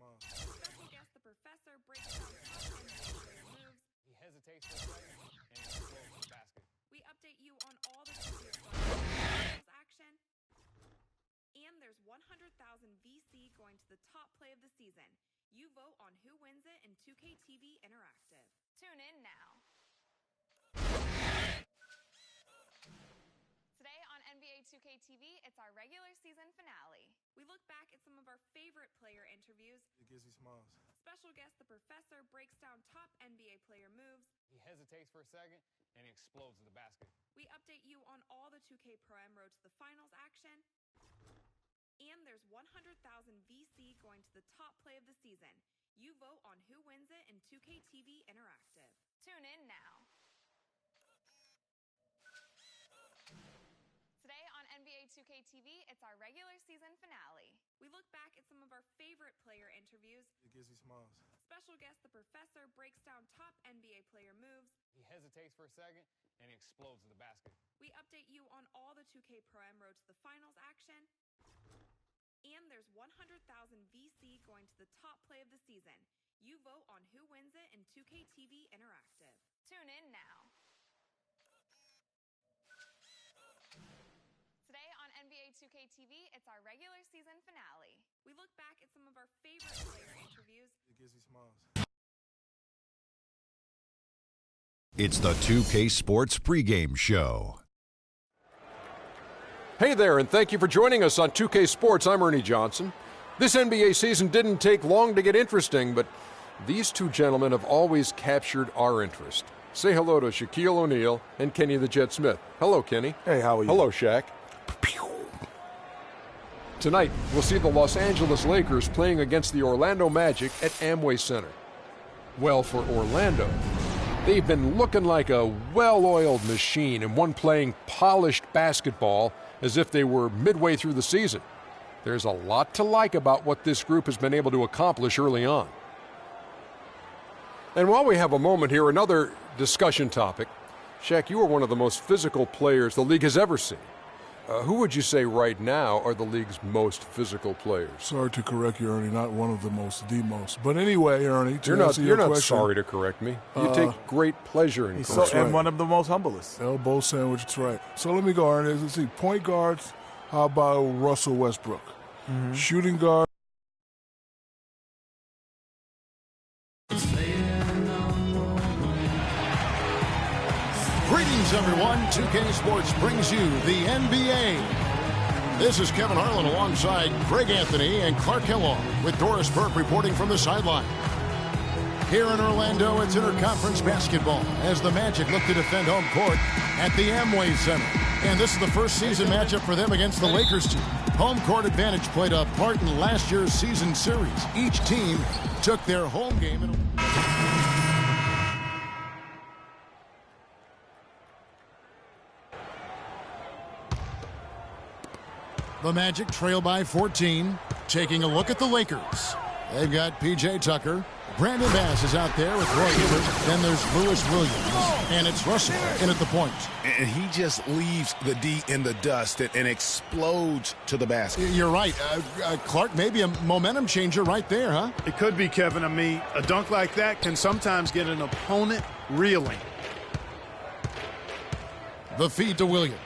small. Special guest, the professor, breaks down top NBA player moves. He hesitates for a second and explodes the basket. We update you on all the finals action. And there's 100,000 VC going to the top play of the season. You vote on who wins it in 2K TV Interactive. Tune in now. Today on NBA 2K TV, it's our regular season finale. We look back at some of our favorite player interviews. It gives you smiles. Special guest, the professor, breaks down top NBA player moves. He hesitates for a second and explodes the basket. We update you on all the 2K Pro M Road to the Finals action. And there's 100,000 VC going to the top play of the season. You vote on who wins it in 2K TV Interactive. Tune in now. Today on NBA 2K TV, it's our regular season finale. We look back at some of our favorite player interviews. It gives you smiles. Special guest, the professor, breaks down top NBA player moves. He hesitates for a second and explodes the basket. We update you on all the 2K Pro M Road to the Finals action. And there's 100,000 VC going to the top play of the season. You vote on who wins it in 2K TV Interactive. Tune in now. Today on NBA 2K TV, it's our regular season finale. We look back at some of our favorite player interviews. It gives you smiles. It's the 2K Sports pregame show. Hey there, and thank you for joining us on 2K Sports. I'm Ernie Johnson. This NBA season didn't take long to get interesting, but these two gentlemen have always captured our interest. Say hello to Shaquille O'Neal and Kenny the Jet Smith. Hello, Kenny. Hey, how are you? Hello, Shaq. Tonight, we'll see the Los Angeles Lakers playing against the Orlando Magic at Amway Center. Well, for Orlando, they've been looking like a well-oiled machine and one playing polished basketball as if they were midway through the season. There's a lot to like about what this group has been able to accomplish early on. And while we have a moment here, another discussion topic. Shaq, you are one of the most physical players the league has ever seen. Who would you say right now are the league's most physical players? Sorry to correct you, Ernie. Not one of the most, the most. But anyway, Ernie, you're not sorry to correct me. You take great pleasure in correcting. And one of the most humblest. Elbow sandwich, that's right. So let me go, Ernie. Let's see. Point guards, how about Russell Westbrook? Mm-hmm. Shooting guard. Greetings, everyone. 2K Sports brings you the NBA. This is Kevin Harlan alongside Greg Anthony and Clark Kellogg with Doris Burke reporting from the sideline. Here in Orlando, it's interconference basketball as the Magic look to defend home court at the Amway Center. And this is the first season matchup for them against the Lakers team. Home court advantage played a part in last year's season series. Each team took their home game in The Magic trail by 14. Taking a look at the Lakers. They've got P.J. Tucker. Brandon Bass is out there with Roy Hibbert. Then there's Lewis Williams. And it's Russell in at the point. And he just leaves the D in the dust and explodes to the basket. You're right. Clark, maybe a momentum changer right there, huh? It could be, Kevin. I mean, a dunk like that can sometimes get an opponent reeling. The feed to Williams.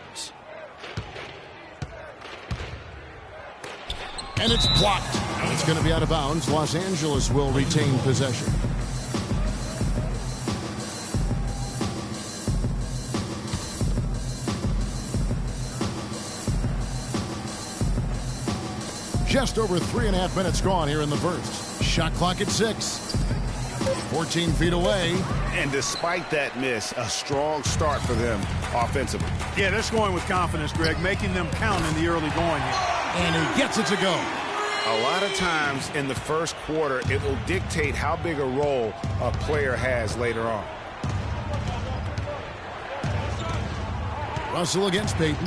And it's blocked. It's going to be out of bounds. Los Angeles will retain possession. Just over 3.5 minutes gone here in the first. Shot clock at 6. 14 feet away. And despite that miss, a strong start for them offensively. Yeah, they're scoring with confidence, Greg, making them count in the early going here. And he gets it to go. A lot of times in the first quarter, it will dictate how big a role a player has later on. Russell against Payton.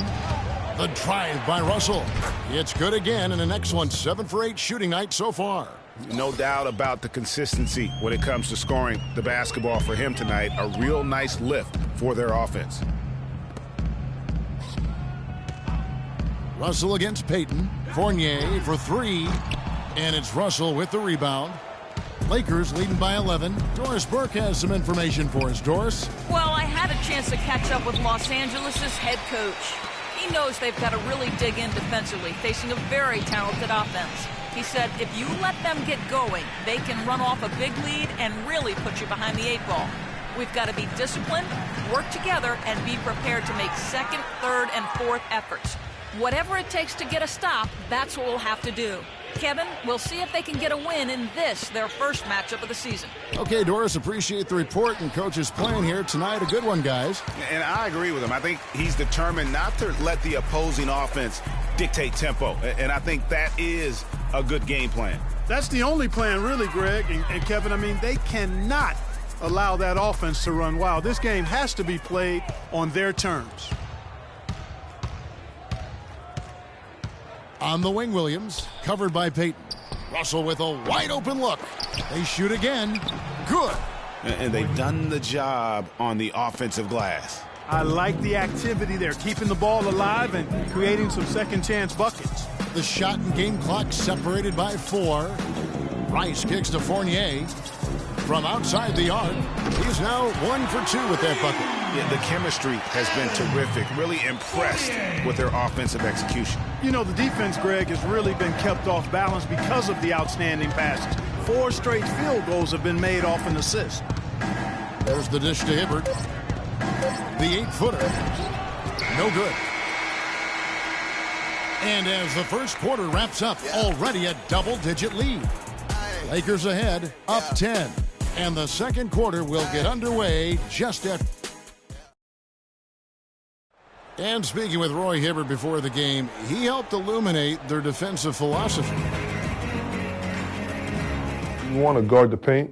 The drive by Russell. It's good again, and an excellent 7 for 8 shooting night so far. No doubt about the consistency when it comes to scoring the basketball for him tonight. A real nice lift for their offense. Russell against Payton. Fournier for 3. And it's Russell with the rebound. Lakers leading by 11. Doris Burke has some information for us. Doris? Well, I had a chance to catch up with Los Angeles' head coach. He knows they've got to really dig in defensively, facing a very talented offense. He said if you let them get going, they can run off a big lead and really put you behind the 8 ball. We've got to be disciplined, work together, and be prepared to make second, third, and fourth efforts. Whatever it takes to get a stop, that's what we'll have to do. Kevin, we'll see if they can get a win in this, their first matchup of the season. Okay, Doris, appreciate the report and coach's plan here tonight. A good one, guys. And I agree with him. I think he's determined not to let the opposing offense dictate tempo. And I think that is a good game plan. That's the only plan, really, Greg and Kevin. I mean, they cannot allow that offense to run wild. This game has to be played on their terms. On the wing, Williams, covered by Payton. Russell with a wide-open look. They shoot again. Good. And they've done the job on the offensive glass. I like the activity there, keeping the ball alive and creating some second-chance buckets. The shot and game clock separated by 4. Rice kicks to Fournier. From outside the arc, he's now 1 for 2 with that bucket. Yeah, the chemistry has been terrific. Really impressed with their offensive execution. You know, the defense, Greg, has really been kept off balance because of the outstanding passes. 4 straight field goals have been made off an assist. There's the dish to Hibbert. The 8-footer. No good. And as the first quarter wraps up, already a double-digit lead. Lakers ahead, up 10. And the second quarter will get underway just at... And speaking with Roy Hibbert before the game, he helped illuminate their defensive philosophy. You want to guard the paint,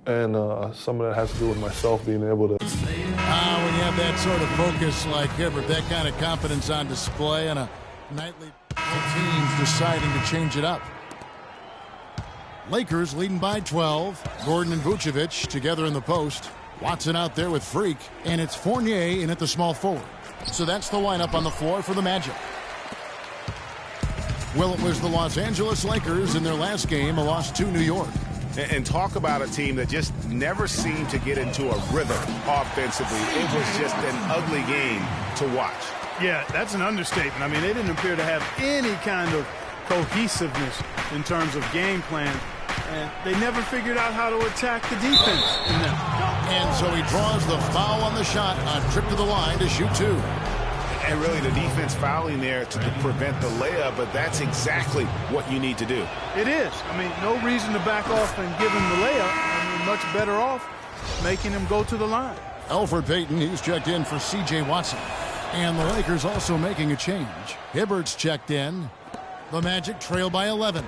and some of that has to do with myself being able to... When you have that sort of focus like Hibbert, that kind of confidence on display, and a nightly teams deciding to change it up. Lakers leading by 12. Gordon and Vucevic together in the post. Watson out there with Freak, and it's Fournier in at the small forward. So that's the lineup on the floor for the Magic. Well, it was the Los Angeles Lakers in their last game, a loss to New York. And talk about a team that just never seemed to get into a rhythm offensively. It was just an ugly game to watch. Yeah, that's an understatement. I mean, they didn't appear to have any kind of cohesiveness in terms of game plan. And they never figured out how to attack the defense in them. And so he draws the foul on the shot, a trip to the line to shoot 2. And really the defense fouling there to prevent the layup, but that's exactly what you need to do. It is. I mean, no reason to back off and give him the layup. I mean, much better off making him go to the line. Elfrid Payton, he's checked in for C.J. Watson. And the Lakers also making a change. Hibbert's checked in. The Magic trail by 11.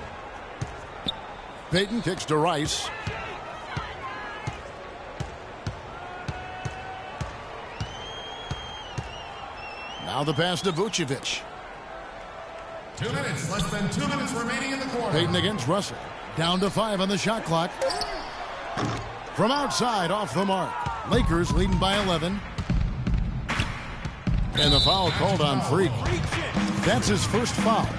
Payton kicks to Rice. Now the pass to Vucevic. 2 minutes, less than 2 minutes remaining in the quarter. Payton against Russell. Down to 5 on the shot clock. From outside, off the mark. Lakers leading by 11. And the foul called on Freak. That's his first foul.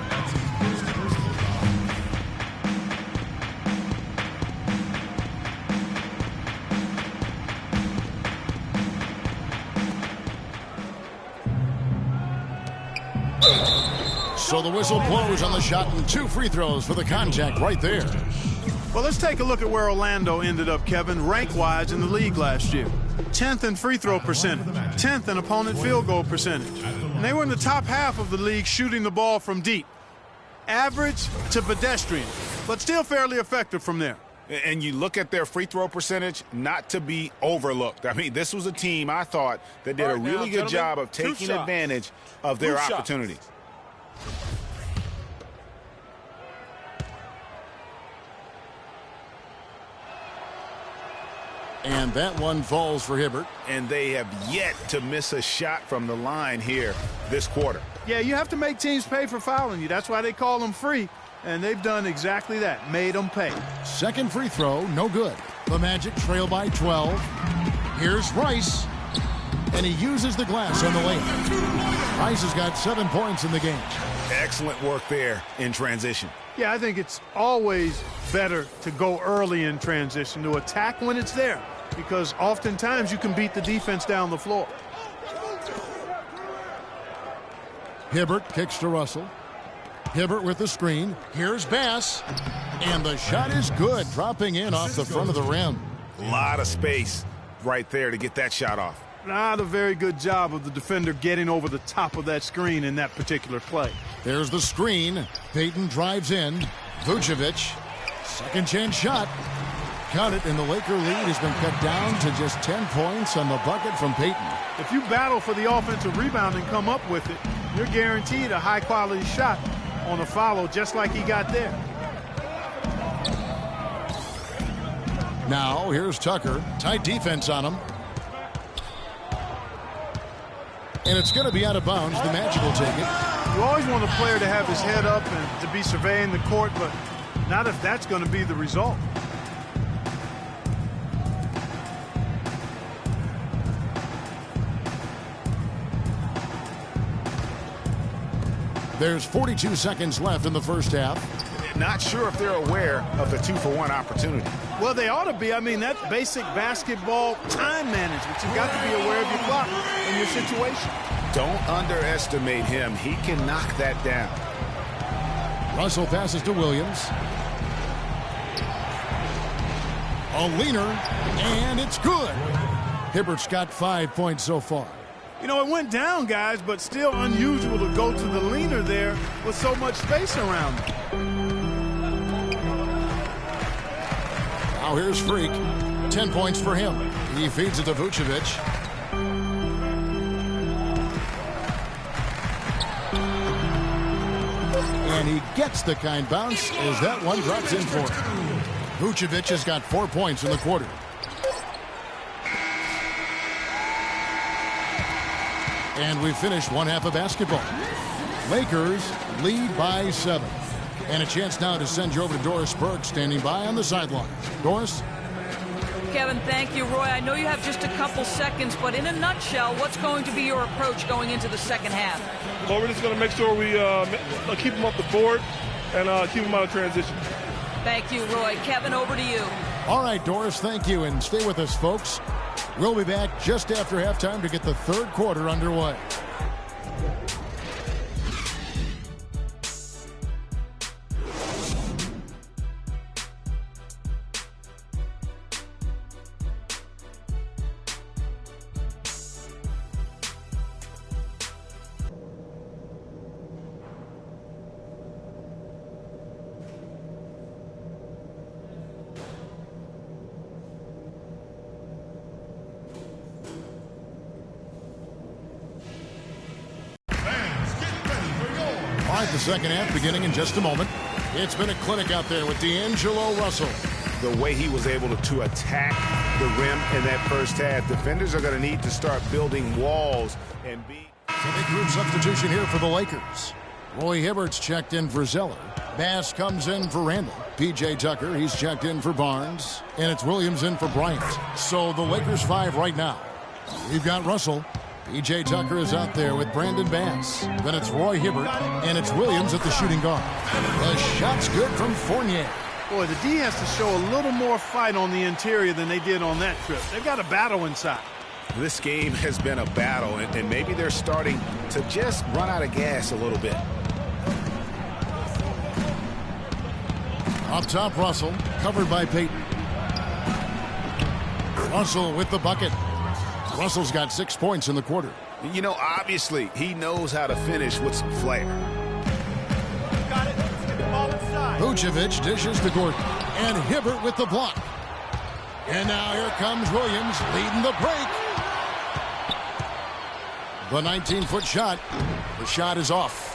So the whistle blows on the shot and 2 free throws for the contact right there. Well, let's take a look at where Orlando ended up, Kevin, rank-wise in the league last year. 10th in free throw percentage, 10th in opponent field goal percentage. And they were in the top half of the league shooting the ball from deep. Average to pedestrian, but still fairly effective from there. And you look at their free throw percentage, not to be overlooked. I mean, this was a team, I thought, that did a really good job of taking advantage of their opportunities. And that one falls for Hibbert. And they have yet to miss a shot from the line here this quarter. Yeah, you have to make teams pay for fouling you. That's why they call them free. And they've done exactly that, made them pay. Second free throw, no good. The Magic trail by 12. Here's Rice. And he uses the glass on the layup. Rice has got 7 points in the game. Excellent work there in transition. Yeah, I think it's always better to go early in transition, to attack when it's there, because oftentimes you can beat the defense down the floor. Hibbert kicks to Russell. Hibbert with the screen. Here's Bass. And the shot is good, dropping in off the front of the rim. A lot of space right there to get that shot off. Not a very good job of the defender getting over the top of that screen in that particular play. There's the screen. Payton drives in. Vucevic, second chance shot. Count it, and the Laker lead has been cut down to just 10 points on the bucket from Payton. If you battle for the offensive rebound and come up with it, you're guaranteed a high-quality shot on a follow, just like he got there. Now, here's Tucker. Tight defense on him. And it's going to be out of bounds. The Magic will take it. You always want a player to have his head up and to be surveying the court, but not if that's going to be the result. There's 42 seconds left in the first half. Not sure if they're aware of the 2-for-1 opportunity. Well, they ought to be. I mean, that's basic basketball time management. You've got to be aware of your clock and your situation. Don't underestimate him. He can knock that down. Russell passes to Williams. A leaner, and it's good. Hibbert's got 5 points so far. You know, it went down, guys, but still unusual to go to the leaner there with so much space around him. Now here's Freak. 10 points for him. He feeds it to Vucevic. And he gets the kind bounce as that one drops in for him. Vucevic has got 4 points in the quarter. And we finished one half of basketball. Lakers lead by 7. And a chance now to send you over to Doris Burke, standing by on the sideline. Doris? Kevin, thank you. Roy, I know you have just a couple seconds, but in a nutshell, what's going to be your approach going into the second half? Well, we're just going to make sure we keep them off the board and keep them out of transition. Thank you, Roy. Kevin, over to you. All right, Doris, thank you. And stay with us, folks. We'll be back just after halftime to get the third quarter underway. All right, the second half beginning in just a moment. It's been a clinic out there with D'Angelo Russell. The way he was able to attack the rim in that first half, defenders are going to need to start building walls and be... So big group substitution here for the Lakers. Roy Hibbert's checked in for Zeller. Bass comes in for Randall. P.J. Tucker, he's checked in for Barnes. And it's Williams in for Bryant. So the Lakers 5 right now. We've got Russell. P.J. Tucker is out there with Brandon Bass. Then it's Roy Hibbert, and it's Williams at the shooting guard. The shot's good from Fournier. Boy, the D has to show a little more fight on the interior than they did on that trip. They've got a battle inside. This game has been a battle, and maybe they're starting to just run out of gas a little bit. Up top, Russell, covered by Payton. Russell with the bucket. Russell's got 6 points in the quarter. You know, obviously, he knows how to finish with some flair. Got it. Let's get the ball inside. Vucevic dishes to Gordon. And Hibbert with the block. And now here comes Williams leading the break. The 19-foot shot. The shot is off.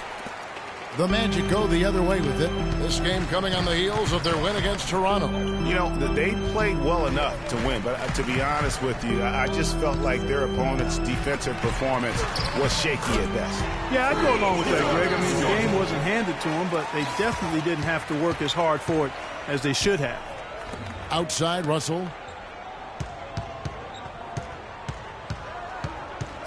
The Magic go the other way with it. This game coming on the heels of their win against Toronto. You know, they played well enough to win, but to be honest with you, I just felt like their opponent's defensive performance was shaky at best. Yeah, I'd go along with that, Greg. I mean, the game wasn't handed to them, but they definitely didn't have to work as hard for it as they should have. Outside, Russell.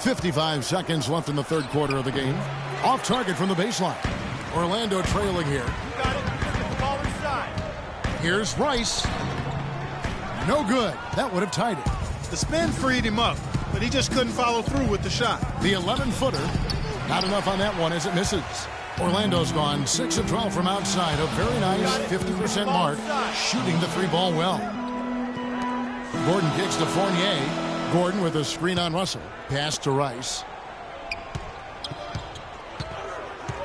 55 seconds left in the third quarter of the game. Off target from the baseline. Orlando trailing here. You got it. The ball inside. Here's Rice. No good. That would have tied it. The spin freed him up, but he just couldn't follow through with the shot. The 11-footer. Not enough on that one as it misses. Orlando's gone 6 of 12 from outside. A very nice 50% mark, shooting the 3-ball well. Gordon kicks to Fournier. Gordon with a screen on Russell. Pass to Rice.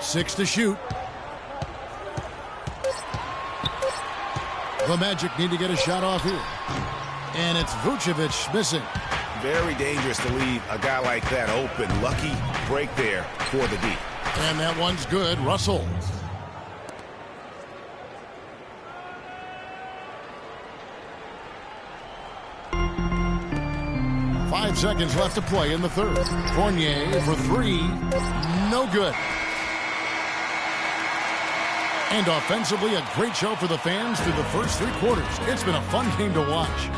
6 to shoot. The Magic need to get a shot off here. And it's Vucevic missing. Very dangerous to leave a guy like that open. Lucky break there for the D. And that one's good. Russell. Five seconds left to play in the third. Fournier for 3. No good. And offensively, a great show for the fans through the first 3 quarters. It's been a fun game to watch.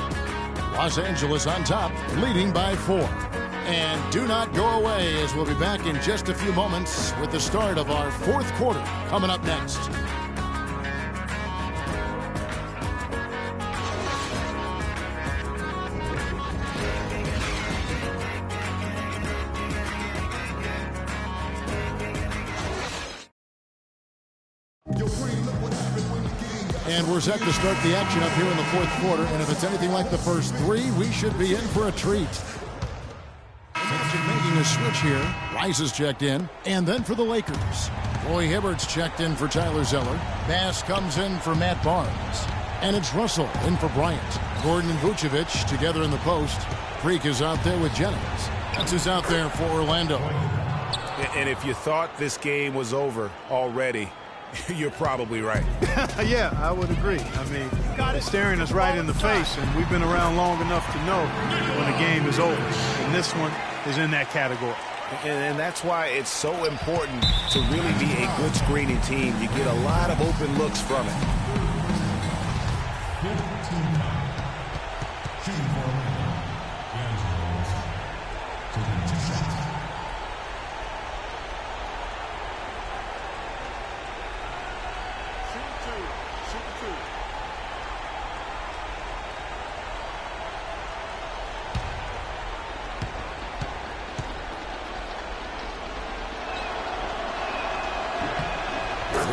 Los Angeles on top, leading by 4. And do not go away, as we'll be back in just a few moments with the start of our 4th quarter coming up next. And we're set to start the action up here in the 4th quarter. And if it's anything like the first 3, we should be in for a treat. Magic making a switch here. Rice is checked in. And then for the Lakers. Roy Hibbert's checked in for Tyler Zeller. Bass comes in for Matt Barnes. And it's Russell in for Bryant. Gordon and Vucevic together in the post. Creek is out there with Jennings. That's who's out there for Orlando. And if you thought this game was over already, you're probably right. Yeah, I would agree. I mean, it's staring us right in the face, and we've been around long enough to know when the game is over. And this one is in that category. And that's why it's so important to really be a good screening team. You get a lot of open looks from it.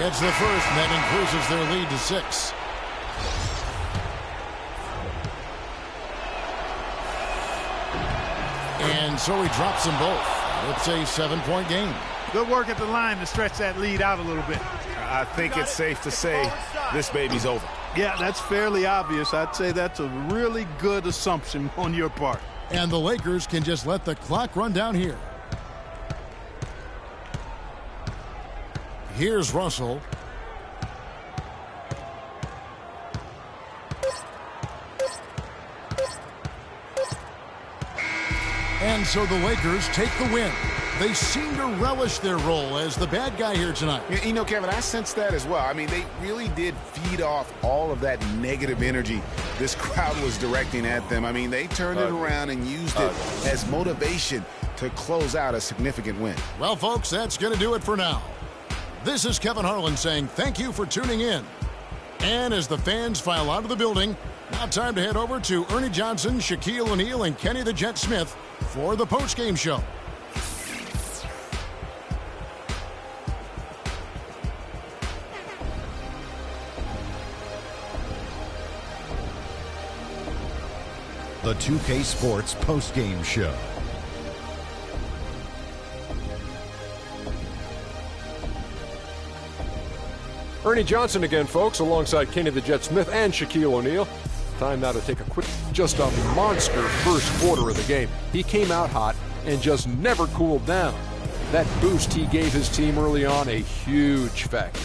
It's the first, and that increases their lead to 6. And so he drops them both. It's a 7-point game. Good work at the line to stretch that lead out a little bit. I think it's safe to say this baby's over. Yeah, that's fairly obvious. I'd say that's a really good assumption on your part. And the Lakers can just let the clock run down here. Here's Russell. And so the Lakers take the win. They seem to relish their role as the bad guy here tonight. You know, Kevin, I sense that as well. I mean, they really did feed off all of that negative energy this crowd was directing at them. I mean, they turned it around and used it as motivation to close out a significant win. Well, folks, that's going to do it for now. This is Kevin Harlan saying thank you for tuning in. And as the fans file out of the building, now time to head over to Ernie Johnson, Shaquille O'Neal, and Kenny the Jet Smith for the postgame show. The 2K Sports postgame show. Ernie Johnson again, folks, alongside Kenny the Jet Smith and Shaquille O'Neal. Time now to take a quick, just a monster first quarter of the game. He came out hot and just never cooled down. That boost he gave his team early on, a huge factor.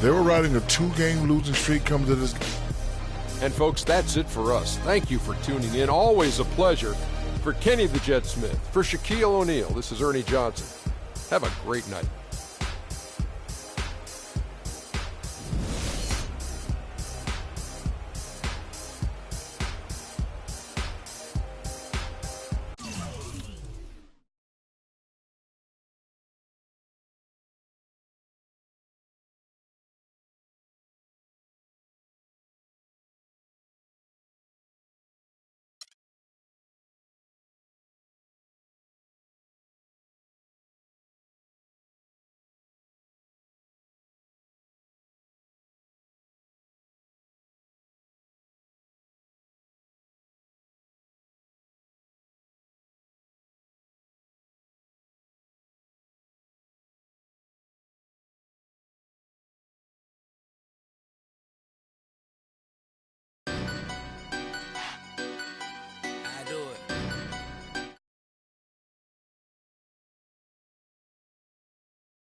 They were riding a 2-game losing streak coming to this game. And folks, that's it for us. Thank you for tuning in. Always a pleasure. For Kenny the Jet Smith, for Shaquille O'Neal, this is Ernie Johnson. Have a great night.